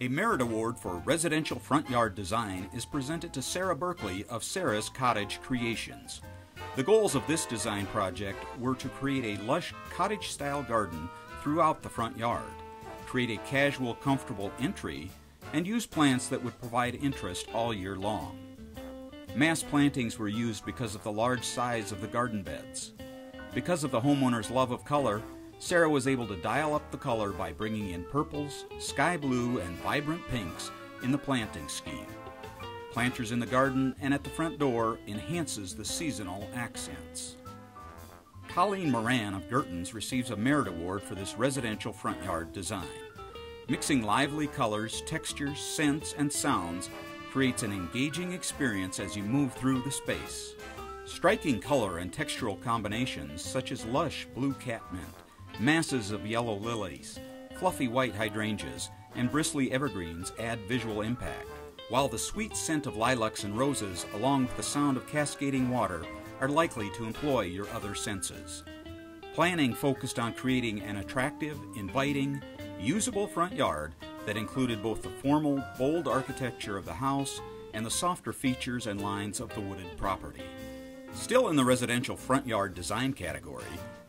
A Merit Award for Residential Front Yard Design is presented to Sarah Buerkley of Sarah's Cottage Creations. The goals of this design project were to create a lush cottage-style garden throughout the front yard, create a casual, comfortable entry, and use plants that would provide interest all year long. Mass plantings were used because of the large size of the garden beds. Because of the homeowner's love of color, Sarah was able to dial up the color by bringing in purples, sky blue, and vibrant pinks in the planting scheme. Planters in the garden and at the front door enhances the seasonal accents. Colleen Moran of Gertens receives a Merit Award for this residential front yard design. Mixing lively colors, textures, scents, and sounds creates an engaging experience as you move through the space. Striking color and textural combinations such as lush blue catmint, masses of yellow lilies, fluffy white hydrangeas, and bristly evergreens add visual impact, while the sweet scent of lilacs and roses along with the sound of cascading water are likely to employ your other senses. Planning focused on creating an attractive, inviting, usable front yard that included both the formal, bold architecture of the house and the softer features and lines of the wooded property. Still in the residential front yard design category,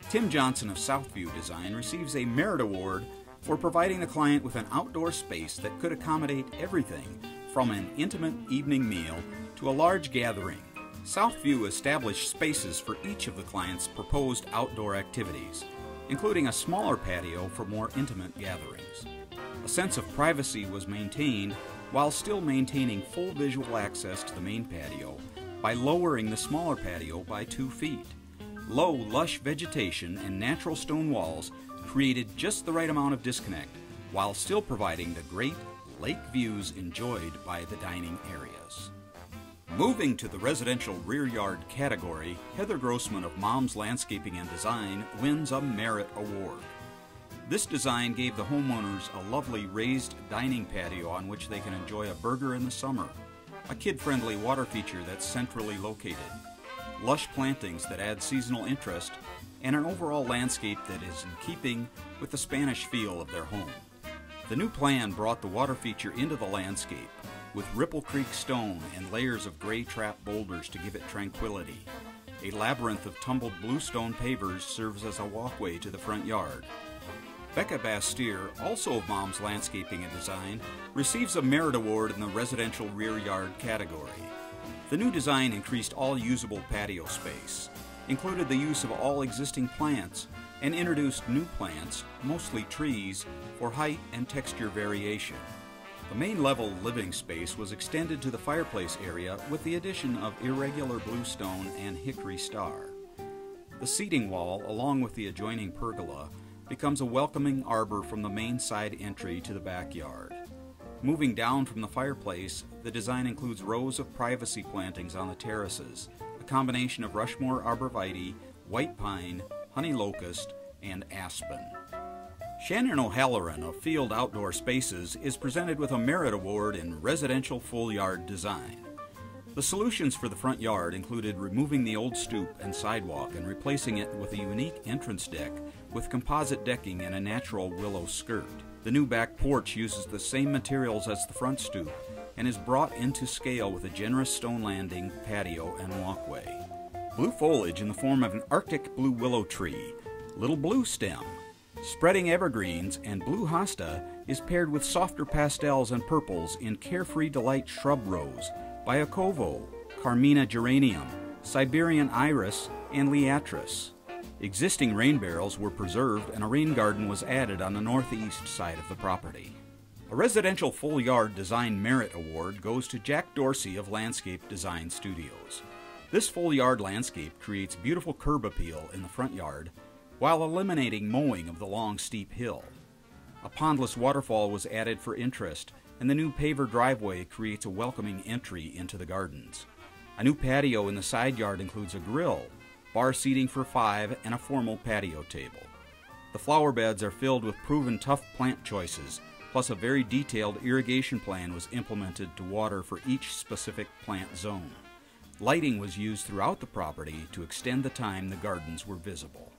Tim Johnson of Southview Design receives a Merit Award for providing the client with an outdoor space that could accommodate everything from an intimate evening meal to a large gathering. Southview established spaces for each of the client's proposed outdoor activities, including a smaller patio for more intimate gatherings. A sense of privacy was maintained while still maintaining full visual access to the main patio by lowering the smaller patio by 2 feet. Low, lush vegetation and natural stone walls created just the right amount of disconnect while still providing the great lake views enjoyed by the dining areas. Moving to the residential rear yard category, Heather Grossmann of Mom's Landscaping and Design wins a Merit Award. This design gave the homeowners a lovely raised dining patio on which they can enjoy a burger in the summer, a kid-friendly water feature that's centrally located, lush plantings that add seasonal interest, and an overall landscape that is in keeping with the Spanish feel of their home. The new plan brought the water feature into the landscape, with Ripple Creek stone and layers of gray trap boulders to give it tranquility. A labyrinth of tumbled bluestone pavers serves as a walkway to the front yard. Becca Bastyr, also of Mom's Landscaping and Design, receives a Merit Award in the residential rear yard category. The new design increased all usable patio space, included the use of all existing plants, and introduced new plants, mostly trees, for height and texture variation. The main level living space was extended to the fireplace area with the addition of irregular bluestone and hickory star. The seating wall, along with the adjoining pergola, becomes a welcoming arbor from the main side entry to the backyard. Moving down from the fireplace, the design includes rows of privacy plantings on the terraces, a combination of Rushmore arborvitae, white pine, honey locust, and aspen. Shannon O'Halloran of Field Outdoor Spaces is presented with a Merit Award in Residential Full Yard Design. The solutions for the front yard included removing the old stoop and sidewalk and replacing it with a unique entrance deck with composite decking and a natural willow skirt. The new back porch uses the same materials as the front stoop and is brought into scale with a generous stone landing, patio, and walkway. Blue foliage in the form of an Arctic blue willow tree, little blue stem, spreading evergreens, and blue hosta is paired with softer pastels and purples in Carefree Delight shrub rows, Biacovo, Carmina geranium, Siberian iris, and liatris. Existing rain barrels were preserved and a rain garden was added on the northeast side of the property. A Residential Full Yard Design Merit Award goes to Jack Dorcey of Landscape Design Studios. This full yard landscape creates beautiful curb appeal in the front yard while eliminating mowing of the long steep hill. A pondless waterfall was added for interest, and the new paver driveway creates a welcoming entry into the gardens. A new patio in the side yard includes a grill, bar seating for 5, and a formal patio table. The flower beds are filled with proven tough plant choices, plus a very detailed irrigation plan was implemented to water for each specific plant zone. Lighting was used throughout the property to extend the time the gardens were visible.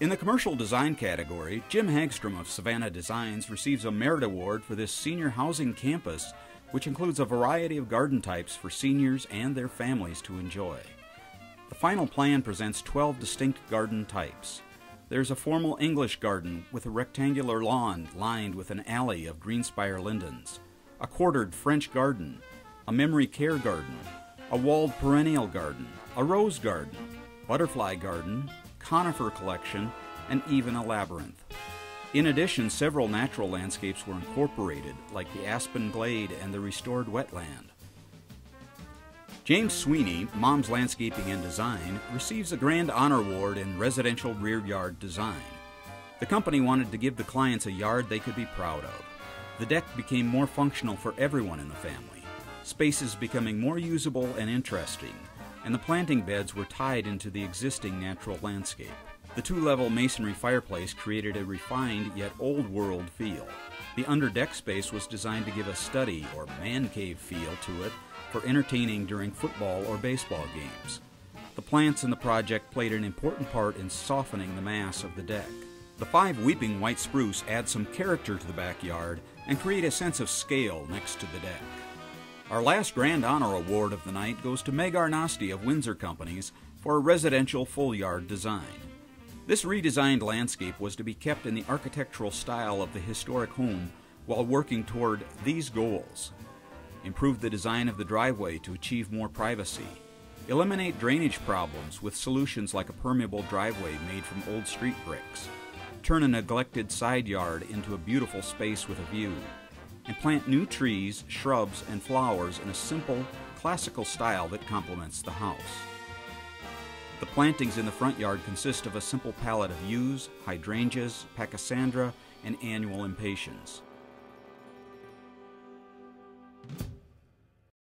In the commercial design category, Jim Hagstrom of Savanna Designs receives a Merit Award for this senior housing campus, which includes a variety of garden types for seniors and their families to enjoy. The final plan presents 12 distinct garden types. There's a formal English garden with a rectangular lawn lined with an alley of greenspire lindens, a quartered French garden, a memory care garden, a walled perennial garden, a rose garden, butterfly garden, conifer collection, and even a labyrinth. In addition, several natural landscapes were incorporated, like the aspen glade and the restored wetland. James Sweeney, Mom's Landscaping and Design, receives a Grand Honor Award in Residential Rear Yard Design. The company wanted to give the clients a yard they could be proud of. The deck became more functional for everyone in the family, spaces becoming more usable and interesting, and the planting beds were tied into the existing natural landscape. The two-level masonry fireplace created a refined yet old-world feel. The under-deck space was designed to give a study or man cave feel to it for entertaining during football or baseball games. The plants in the project played an important part in softening the mass of the deck. The 5 weeping white spruce add some character to the backyard and create a sense of scale next to the deck. Our last Grand Honor Award of the night goes to Meg Arnosti of Windsor Companies for a residential full yard design. This redesigned landscape was to be kept in the architectural style of the historic home while working toward these goals: improve the design of the driveway to achieve more privacy, eliminate drainage problems with solutions like a permeable driveway made from old street bricks, turn a neglected side yard into a beautiful space with a view, and plant new trees, shrubs, and flowers in a simple, classical style that complements the house. The plantings in the front yard consist of a simple palette of yews, hydrangeas, pachysandra, and annual impatiens.